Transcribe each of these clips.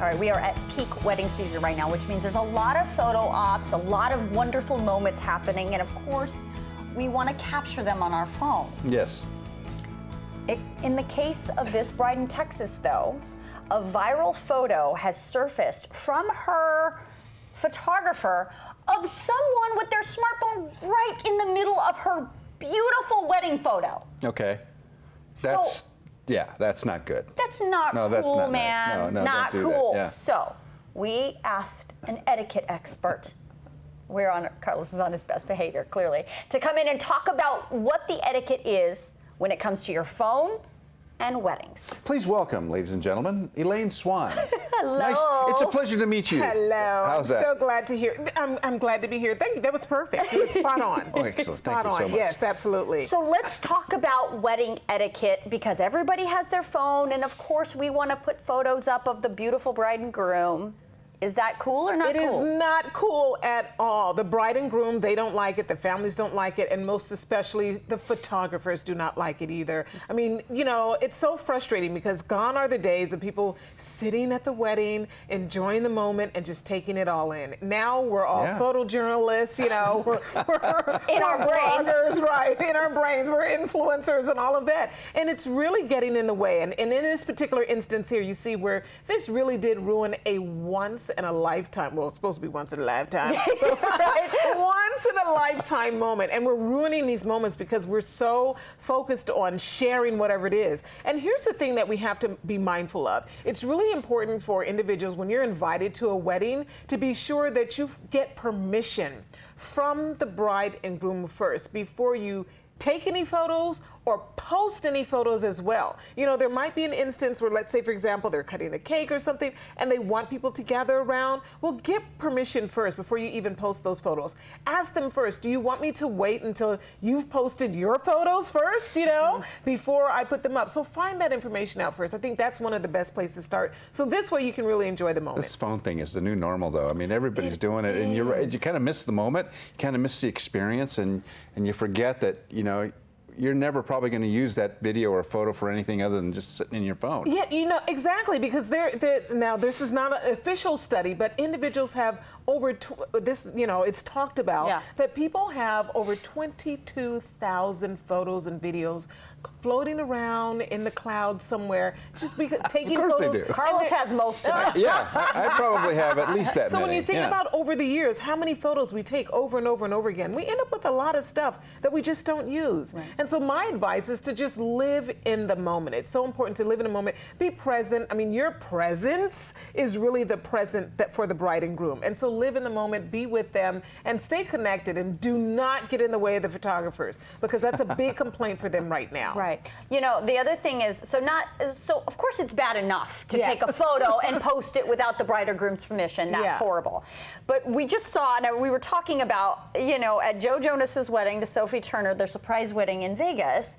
All right, we are at peak wedding season right now, which means there's a lot of photo ops, a lot of wonderful moments happening, and of course, we want to capture them on our phones. Yes. In the case of this bride in Texas, though, a viral photo has surfaced from her photographer of someone with their smartphone right in the middle of her beautiful wedding photo. Okay. That's not good. That's not cool, that's not man. Nice. No, not don't do cool. that. Yeah. So we asked an etiquette expert. Carlos is on his best behavior, clearly, to come in and talk about what the etiquette is when it comes to your phone and weddings. Please welcome, ladies and gentlemen, Elaine Swann. Hello. Nice. It's a pleasure to meet you. Hello. How's that? I'm so glad to hear. I'm glad to be here. Thank you. That was perfect. You were spot on. Oh, excellent. Spot Thank you so on. much. Yes, absolutely. So let's talk about wedding etiquette, because everybody has their phone, and of course we want to put photos up of the beautiful bride and groom. Is that cool or not cool? It is not cool at all. The bride and groom, they don't like it. The families don't like it. And most especially, the photographers do not like it either. I mean, you know, it's so frustrating because gone are the days of people sitting at the wedding, enjoying the moment, and just taking it all in. Now we're all photojournalists, you know. We're in our brains. Bloggers, right, in our brains. We're influencers and all of that. And it's really getting in the way. And in this particular instance here, you see where this really did ruin a once in a lifetime, well, it's supposed to be once in a lifetime, once in a lifetime moment. And we're ruining these moments because we're so focused on sharing whatever it is. And here's the thing that we have to be mindful of. It's really important for individuals when you're invited to a wedding to be sure that you get permission from the bride and groom first before you take any photos or post any photos as well. You know, there might be an instance where, let's say, for example, they're cutting the cake or something and they want people to gather around. Well, get permission first before you even post those photos. Ask them first, do you want me to wait until you've posted your photos first, you know, before I put them up? So find that information out first. I think that's one of the best places to start. So this way you can really enjoy the moment. This phone thing is the new normal, though. I mean, everybody's doing it, and you're right. You kind of miss the moment, you kind of miss the experience, and you forget that, you know, you're never probably going to use that video or photo for anything other than just sitting in your phone. Yeah, you know, exactly, because now this is not an official study, but individuals have over this, you know, it's talked about that people have over 22,000 photos and videos floating around in the cloud somewhere, just because taking photos. Of course they do. Carlos has most of it. Yeah, I probably have at least that so many. When you think about over the years, how many photos we take over and over and over again, we end up with a lot of stuff that we just don't use. Right. And so my advice is to just live in the moment. It's so important to live in the moment, be present. I mean, your presence is really the present for the bride and groom. And so live in the moment, be with them, and stay connected, and do not get in the way of the photographers, because that's a big complaint for them right now. Right. You know, the other thing is, so of course it's bad enough to take a photo and post it without the bride or groom's permission. That's horrible. But we just saw, now we were talking about, you know, at Joe Jonas's wedding to Sophie Turner, their surprise wedding in Vegas,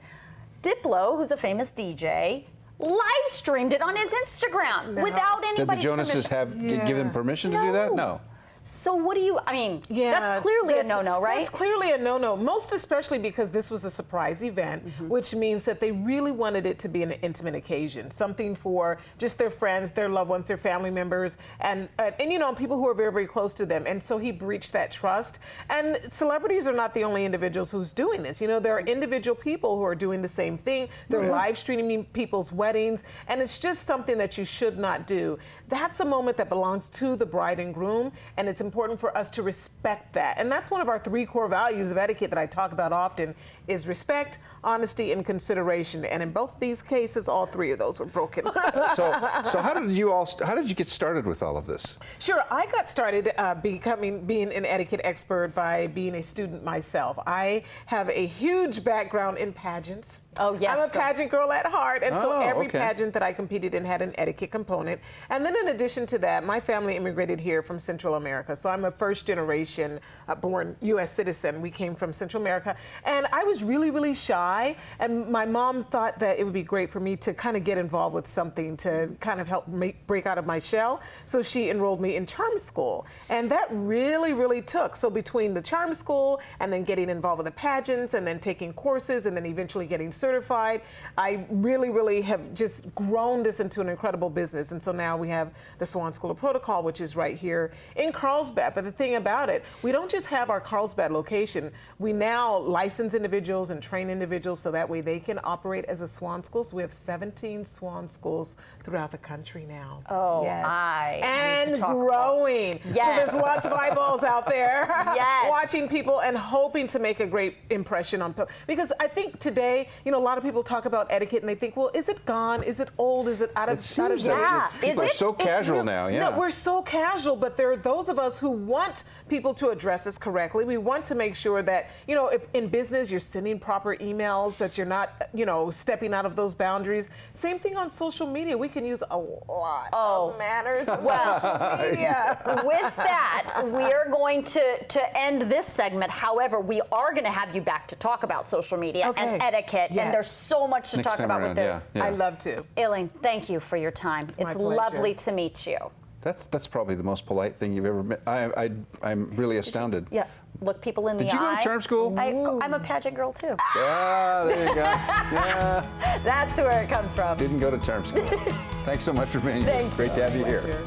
Diplo, who's a famous DJ, live streamed it on his Instagram without anybody's Did the Jonases give them permission to do that? No. So what do you, I mean, that's clearly a no-no, right? That's clearly a no-no, most especially because this was a surprise event, which means that they really wanted it to be an intimate occasion, something for just their friends, their loved ones, their family members, and you know, people who are very, very close to them. And so he breached that trust. And celebrities are not the only individuals who's doing this. You know, there are individual people who are doing the same thing. They're live streaming people's weddings, and it's just something that you should not do. That's a moment that belongs to the bride and groom, and it's important for us to respect that. And that's one of our 3 core values of etiquette that I talk about often, is respect, honesty, and consideration. And in both these cases, all 3 of those were broken. So how did you get started with all of this? Sure, I got started being an etiquette expert by being a student myself. I have a huge background in pageants. Oh, yes. I'm a pageant girl at heart, and so every pageant that I competed in had an etiquette component. And then in addition to that, my family immigrated here from Central America, so I'm a first-generation born U.S. citizen. We came from Central America, and I was really, really shy shy. And my mom thought that it would be great for me to kind of get involved with something to kind of help break out of my shell. So she enrolled me in Charm School. And that really, really took. So between the Charm School and then getting involved with the pageants and then taking courses and then eventually getting certified, I really, really have just grown this into an incredible business. And so now we have the Swann School of Protocol, which is right here in Carlsbad. But the thing about it, we don't just have our Carlsbad location. We now license individuals and train individuals so that way they can operate as a Swann School. So we have 17 Swann Schools throughout the country now. Oh, yes. and growing. Yes. So there's lots of eyeballs out there yes. watching people and hoping to make a great impression on people. Because I think today, you know, a lot of people talk about etiquette and they think, well, is it gone? Is it old? Is it out of It seems date? that people are so casual now. Yeah. No, we're so casual, but there are those of us who want people to address us correctly. We want to make sure that, you know, if in business you're sending proper emails, that you're not, you know, stepping out of those boundaries. Same thing on social media. We can use a lot of manners on social media. With that, we are going to end this segment. However, we are going to have you back to talk about social media and etiquette, and there's so much to talk about with this. I love to. Elaine, thank you for your time. It's lovely to meet you. That's probably the most polite thing you've ever met. I'm really astounded. Yeah, look people in the eye. Did you go to Charm School? I'm a pageant girl too. Yeah, there you go. Yeah. That's where it comes from. Didn't go to Charm School. Thanks so much for being here. Thank you. Great to have you here.